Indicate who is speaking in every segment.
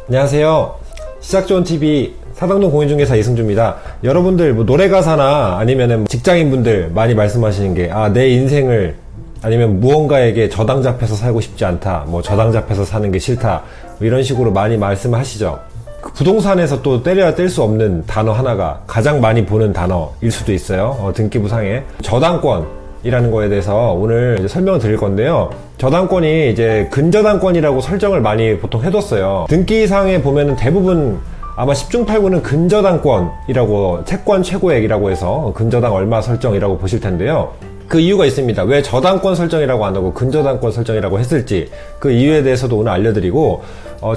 Speaker 1: 안녕하세요. 시작좋은TV 사당동 공인중개사 이승주입니다. 여러분들 뭐 노래가사나 아니면 직장인분들 많이 말씀하시는 게 내 인생을 아니면 무언가에게 저당 잡혀서 살고 싶지 않다, 뭐 저당 잡혀서 사는 게 싫다, 뭐 이런 식으로 많이 말씀하시죠. 그 부동산에서 또 때려야 뗄 수 없는 단어 하나가 가장 많이 보는 단어일 수도 있어요. 등기부상에 저당권이라는 거에 대해서 오늘 이제 설명을 드릴 건데요. 저당권이 이제 근저당권이라고 설정을 많이 보통 해뒀어요. 등기상에 보면은 대부분 아마 10중 8구는 근저당권이라고, 채권 최고액이라고 해서 근저당 얼마 설정이라고 보실 텐데요. 그 이유가 있습니다. 왜 저당권 설정이라고 안 하고 근저당권 설정이라고 했을지, 그 이유에 대해서도 오늘 알려드리고,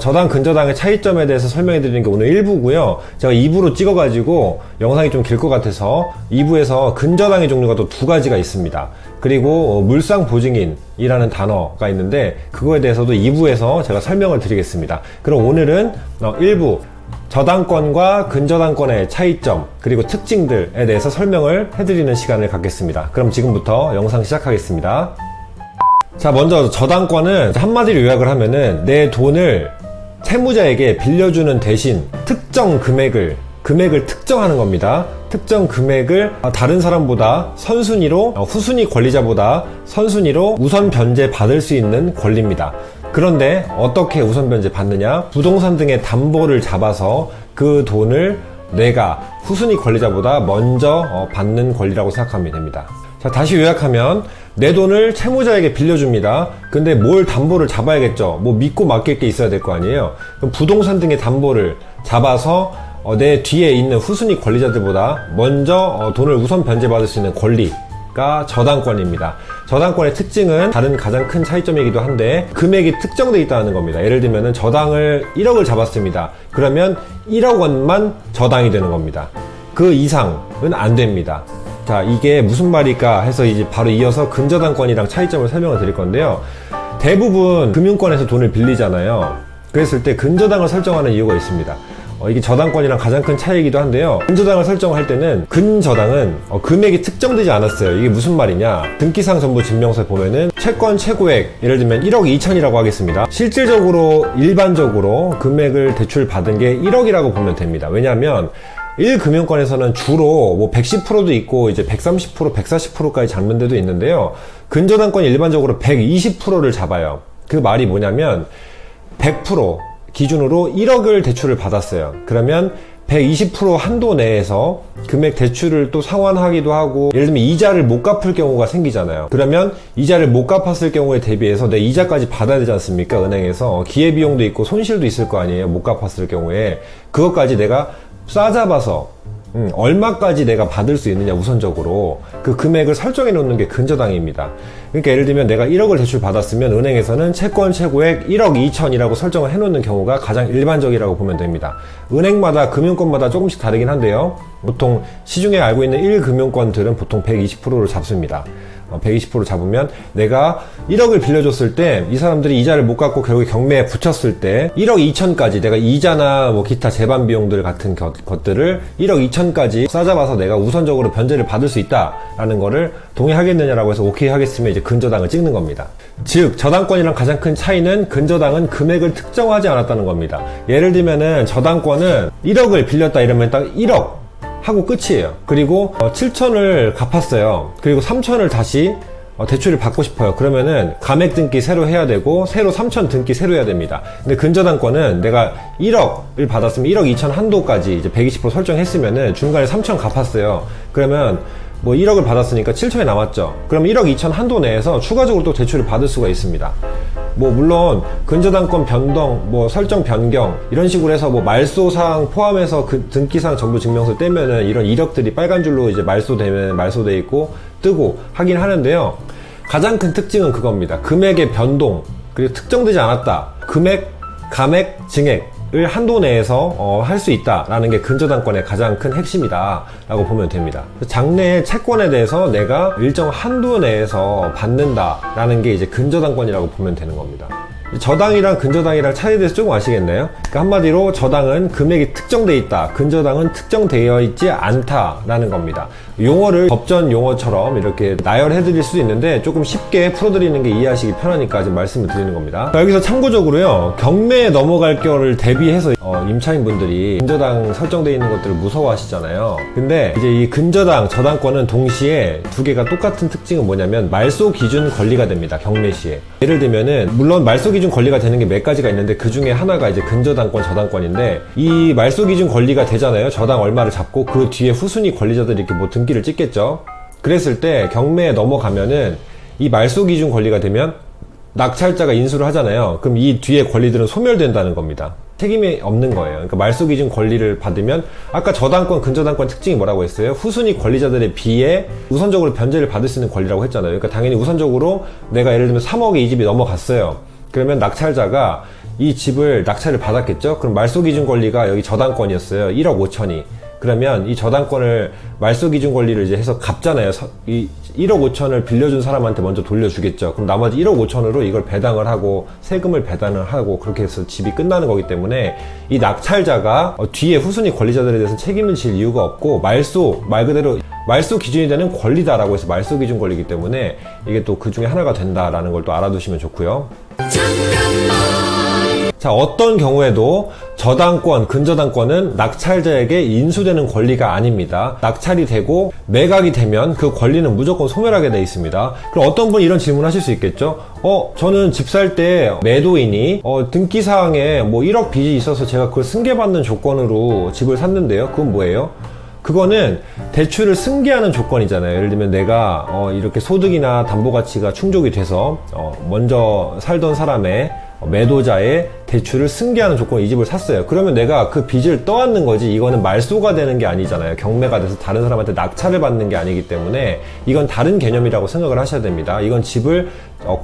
Speaker 1: 저당 근저당의 차이점에 대해서 설명해 드리는 게 오늘 1부고요 제가 2부로 찍어가지고 영상이 좀 길 것 같아서 2부에서 근저당의 종류가 또 두 가지가 있습니다. 그리고 물상보증인이라는 단어가 있는데 그거에 대해서도 2부에서 제가 설명을 드리겠습니다. 그럼 오늘은 1부 저당권과 근저당권의 차이점 그리고 특징들에 대해서 설명을 해드리는 시간을 갖겠습니다. 그럼 지금부터 영상 시작하겠습니다. 자, 먼저 저당권은 한마디로 요약을 하면은 내 돈을 채무자에게 빌려주는 대신 특정 금액을 특정하는 겁니다. 특정 금액을 다른 사람보다 선순위로, 후순위 권리자보다 선순위로 우선 변제 받을 수 있는 권리입니다. 그런데 어떻게 우선 변제 받느냐? 부동산 등의 담보를 잡아서 그 돈을 내가 후순위 권리자보다 먼저 받는 권리라고 생각하면 됩니다. 자, 다시 요약하면 내 돈을 채무자에게 빌려줍니다. 근데 뭘 담보를 잡아야겠죠. 뭐 믿고 맡길 게 있어야 될 거 아니에요. 그럼 부동산 등의 담보를 잡아서 내 뒤에 있는 후순위 권리자들보다 먼저 돈을 우선 변제받을 수 있는 권리가 저당권입니다. 저당권의 특징은 다른 가장 큰 차이점이기도 한데 금액이 특정되어 있다는 겁니다. 예를 들면 저당을 1억을 잡았습니다. 그러면 1억 원만 저당이 되는 겁니다. 그 이상은 안 됩니다. 자, 이게 무슨 말일까 해서 이제 바로 이어서 근저당권이랑 차이점을 설명을 드릴 건데요. 대부분 금융권에서 돈을 빌리잖아요. 그랬을 때 근저당을 설정하는 이유가 있습니다. 이게 저당권이랑 가장 큰 차이이기도 한데요. 근저당을 설정할 때는 근저당은 금액이 특정되지 않았어요. 이게 무슨 말이냐? 등기상 전부 증명서에 보면은 채권 최고액, 예를 들면 1억 2천이라고 하겠습니다. 실질적으로 일반적으로 금액을 대출 받은 게 1억이라고 보면 됩니다. 왜냐하면 1금융권에서는 주로 뭐 110%도 있고 이제 130%, 140%까지 잡는 데도 있는데요. 근저당권이 일반적으로 120%를 잡아요. 그 말이 뭐냐면 100% 기준으로 1억을 대출을 받았어요. 그러면 120% 한도 내에서 금액 대출을 또 상환하기도 하고, 예를 들면 이자를 못 갚을 경우가 생기잖아요. 그러면 이자를 못 갚았을 경우에 대비해서 내 이자까지 받아야 되지 않습니까? 은행에서 기회비용도 있고 손실도 있을 거 아니에요. 못 갚았을 경우에. 그것까지 내가 싸잡아서 얼마까지 내가 받을 수 있느냐, 우선적으로 그 금액을 설정해 놓는 게 근저당입니다. 그러니까 예를 들면 내가 1억을 대출 받았으면 은행에서는 채권 최고액 1억 2천이라고 설정을 해 놓는 경우가 가장 일반적이라고 보면 됩니다. 은행마다 금융권마다 조금씩 다르긴 한데요. 보통 시중에 알고 있는 1금융권들은 보통 120%를 잡습니다. 120% 잡으면 내가 1억을 빌려줬을 때 이 사람들이 이자를 못 갚고 결국에 경매에 붙였을 때 1억 2천까지 내가 이자나 뭐 기타 재반 비용들 같은 것들을 1억 2천까지 싸잡아서 내가 우선적으로 변제를 받을 수 있다라는 거를 동의하겠느냐라고 해서 오케이 하겠으면 이제 근저당을 찍는 겁니다. 즉 저당권이랑 가장 큰 차이는 근저당은 금액을 특정하지 않았다는 겁니다. 예를 들면은 저당권은 1억을 빌렸다 이러면 딱 1억 하고 끝이에요. 그리고 7천을 갚았어요. 그리고 3천을 다시 대출을 받고 싶어요. 그러면은 감액 등기 새로 해야 되고 새로 3천 등기 새로 해야 됩니다. 근데 근저당권은 내가 1억을 받았으면 1억 2천 한도까지 이제 120% 설정했으면은 중간에 3천 갚았어요. 그러면 뭐 1억을 받았으니까 7천이 남았죠. 그럼 1억 2천 한도 내에서 추가적으로 또 대출을 받을 수가 있습니다. 뭐 물론 근저당권 변동, 뭐 설정 변경 이런 식으로 해서 뭐 말소사항 포함해서 그 등기상 전부 증명서 떼면은 이런 이력들이 빨간 줄로 이제 말소되면 말소돼 있고 뜨고 하긴 하는데요. 가장 큰 특징은 그겁니다. 금액의 변동, 그리고 특정되지 않았다. 금액, 감액, 증액을 한도 내에서 할 수 있다라는 게 근저당권의 가장 큰 핵심이다 라고 보면 됩니다. 장래의 채권에 대해서 내가 일정 한도 내에서 받는다라는 게 이제 근저당권이라고 보면 되는 겁니다. 저당이랑 근저당이랑 차이에 대해서 조금 아시겠나요? 그러니까 한마디로 저당은 금액이 특정돼 있다, 근저당은 특정되어 있지 않다라는 겁니다. 용어를 법전 용어처럼 이렇게 나열해 드릴 수도 있는데 조금 쉽게 풀어드리는 게 이해하시기 편하니까 지금 말씀을 드리는 겁니다. 자, 여기서 참고적으로요, 경매에 넘어갈 거를 대비해서 임차인분들이 근저당 설정되어 있는 것들을 무서워하시잖아요. 근데 이제 이 근저당, 저당권은 동시에 두 개가 똑같은 특징은 뭐냐면 말소 기준 권리가 됩니다. 경매 시에. 예를 들면은 물론 말소 기준 권리가 되는 게 몇 가지가 있는데 그 중에 하나가 이제 근저당권, 저당권인데 이 말소 기준 권리가 되잖아요. 저당 얼마를 잡고 그 뒤에 후순위 권리자들이 이렇게 뭐 등기를 찍겠죠. 그랬을 때 경매에 넘어가면은 이 말소 기준 권리가 되면 낙찰자가 인수를 하잖아요. 그럼 이 뒤에 권리들은 소멸된다는 겁니다. 책임이 없는 거예요. 그러니까 말소 기준 권리를 받으면 아까 저당권, 근저당권 특징이 뭐라고 했어요? 후순위 권리자들에 비해 우선적으로 변제를 받을 수 있는 권리라고 했잖아요. 그러니까 당연히 우선적으로 내가 예를 들면 3억에 이 집이 넘어갔어요. 그러면 낙찰자가 이 집을 낙찰을 받았겠죠? 그럼 말소 기준 권리가 여기 저당권이었어요. 1억 5천이. 그러면 이 저당권을 말소 기준 권리를 이제 해서 갚잖아요. 이 1억 5천을 빌려준 사람한테 먼저 돌려주겠죠. 그럼 나머지 1억 5천으로 이걸 배당을 하고 세금을 배당을 하고 그렇게 해서 집이 끝나는 거기 때문에 이 낙찰자가 뒤에 후순위 권리자들에 대해서 책임을 질 이유가 없고 말소, 말 그대로 말소 기준이 되는 권리다라고 해서 말소 기준 권리이기 때문에 이게 또 그 중에 하나가 된다라는 걸 또 알아두시면 좋고요. 자, 어떤 경우에도 저당권, 근저당권은 낙찰자에게 인수되는 권리가 아닙니다. 낙찰이 되고 매각이 되면 그 권리는 무조건 소멸하게 되어 있습니다. 그럼 어떤 분이 이런 질문 하실 수 있겠죠? 저는 집 살 때 매도인이 등기사항에 뭐 1억 빚이 있어서 제가 그걸 승계받는 조건으로 집을 샀는데요. 그건 뭐예요? 그거는 대출을 승계하는 조건이잖아요. 예를 들면 내가 이렇게 소득이나 담보가치가 충족이 돼서 먼저 살던 사람의 매도자의 대출을 승계하는 조건으로 이 집을 샀어요. 그러면 내가 그 빚을 떠안는 거지 이거는 말소가 되는 게 아니잖아요. 경매가 돼서 다른 사람한테 낙찰을 받는 게 아니기 때문에 이건 다른 개념이라고 생각을 하셔야 됩니다. 이건 집을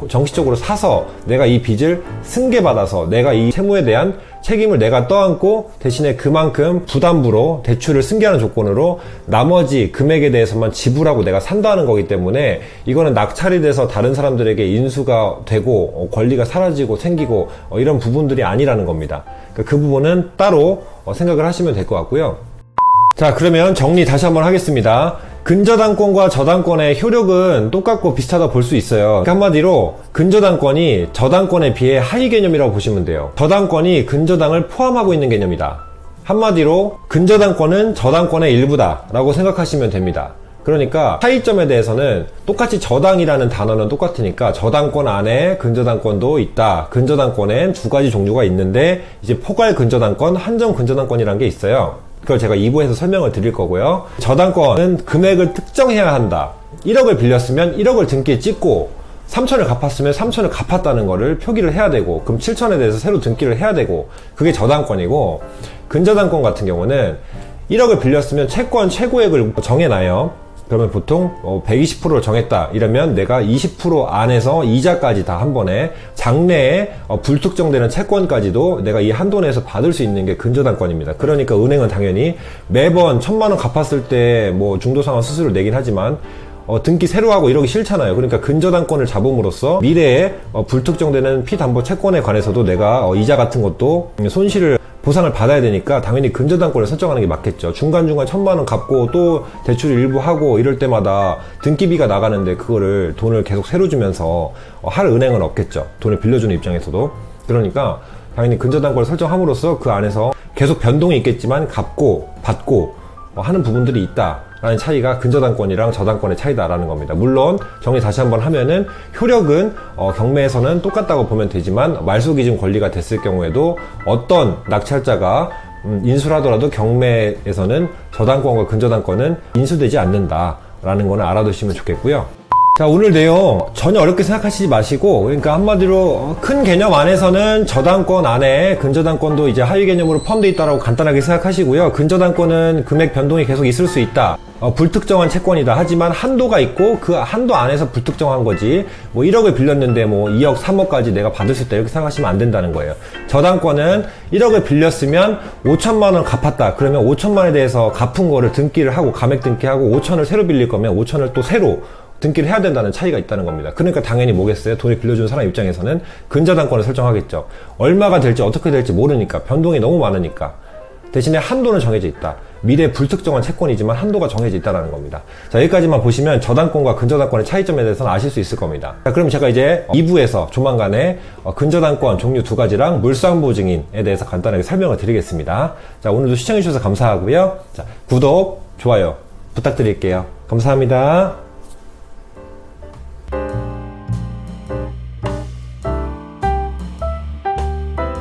Speaker 1: 정식적으로 사서 내가 이 빚을 승계받아서 내가 이 채무에 대한 책임을 내가 떠안고 대신에 그만큼 부담부로 대출을 승계하는 조건으로 나머지 금액에 대해서만 지불하고 내가 산다는 거기 때문에 이거는 낙찰이 돼서 다른 사람들에게 인수가 되고 권리가 사라지고 생기고 이런 부분들이 아니라는 겁니다. 그러니까 그 부분은 따로 생각을 하시면 될 것 같고요. 자, 그러면 정리 다시 한번 하겠습니다. 근저당권과 저당권의 효력은 똑같고 비슷하다 볼 수 있어요. 그러니까 한마디로 근저당권이 저당권에 비해 하위 개념이라고 보시면 돼요. 저당권이 근저당을 포함하고 있는 개념이다. 한마디로 근저당권은 저당권의 일부다 라고 생각하시면 됩니다. 그러니까 차이점에 대해서는 똑같이 저당이라는 단어는 똑같으니까 저당권 안에 근저당권도 있다. 근저당권엔 두 가지 종류가 있는데 이제 포괄 근저당권, 한정 근저당권이라는 게 있어요. 그걸 제가 2부에서 설명을 드릴 거고요. 저당권은 금액을 특정해야 한다. 1억을 빌렸으면 1억을 등기에 찍고 3천을 갚았으면 3천을 갚았다는 거를 표기를 해야 되고 그럼 7천에 대해서 새로 등기를 해야 되고 그게 저당권이고 근저당권 같은 경우는 1억을 빌렸으면 채권 최고액을 정해놔요. 그러면 보통 120%를 정했다 이러면 내가 20% 안에서 이자까지 다 한 번에 장래에 불특정되는 채권까지도 내가 이 한도 내에서 받을 수 있는 게 근저당권입니다. 그러니까 은행은 당연히 매번 1,000만 원 갚았을 때 뭐 중도상환 수수료를 내긴 하지만 등기 새로 하고 이러기 싫잖아요. 그러니까 근저당권을 잡음으로써 미래에 불특정되는 피담보 채권에 관해서도 내가 이자 같은 것도 손실을 보상을 받아야 되니까 당연히 근저당권을 설정하는 게 맞겠죠. 중간중간 1,000만 원 갚고 또 대출 일부 하고 이럴 때마다 등기비가 나가는데 그거를 돈을 계속 새로 주면서 할 은행은 없겠죠. 돈을 빌려주는 입장에서도. 그러니까 당연히 근저당권을 설정함으로써 그 안에서 계속 변동이 있겠지만 갚고 받고 하는 부분들이 있다 라는 차이가 근저당권이랑 저당권의 차이다라는 겁니다. 물론 정리 다시 한번 하면은 효력은 경매에서는 똑같다고 보면 되지만 말소기준 권리가 됐을 경우에도 어떤 낙찰자가 인수를 하더라도 경매에서는 저당권과 근저당권은 인수되지 않는다라는 거는 알아두시면 좋겠고요. 자, 오늘 내용 전혀 어렵게 생각하시지 마시고, 그러니까 한마디로 큰 개념 안에서는 저당권 안에 근저당권도 이제 하위 개념으로 포함되어 있다라고 간단하게 생각하시고요. 근저당권은 금액 변동이 계속 있을 수 있다. 불특정한 채권이다. 하지만 한도가 있고 그 한도 안에서 불특정한 거지. 뭐 1억을 빌렸는데 뭐 2억, 3억까지 내가 받을 수 있다. 이렇게 생각하시면 안 된다는 거예요. 저당권은 1억을 빌렸으면 5천만 원 갚았다. 그러면 5천만 원에 대해서 갚은 거를 등기를 하고 감액 등기하고 5천을 새로 빌릴 거면 5천을 또 새로 등기를 해야 된다는 차이가 있다는 겁니다. 그러니까 당연히 뭐겠어요? 돈을 빌려준 사람 입장에서는 근저당권을 설정하겠죠. 얼마가 될지 어떻게 될지 모르니까, 변동이 너무 많으니까. 대신에 한도는 정해져 있다. 미래 불특정한 채권이지만 한도가 정해져 있다는 겁니다. 자, 여기까지만 보시면 저당권과 근저당권의 차이점에 대해서는 아실 수 있을 겁니다. 자, 그럼 제가 이제 2부에서 조만간에 근저당권 종류 2가지랑 물상보증인에 대해서 간단하게 설명을 드리겠습니다. 자, 오늘도 시청해주셔서 감사하고요. 자, 구독, 좋아요 부탁드릴게요. 감사합니다.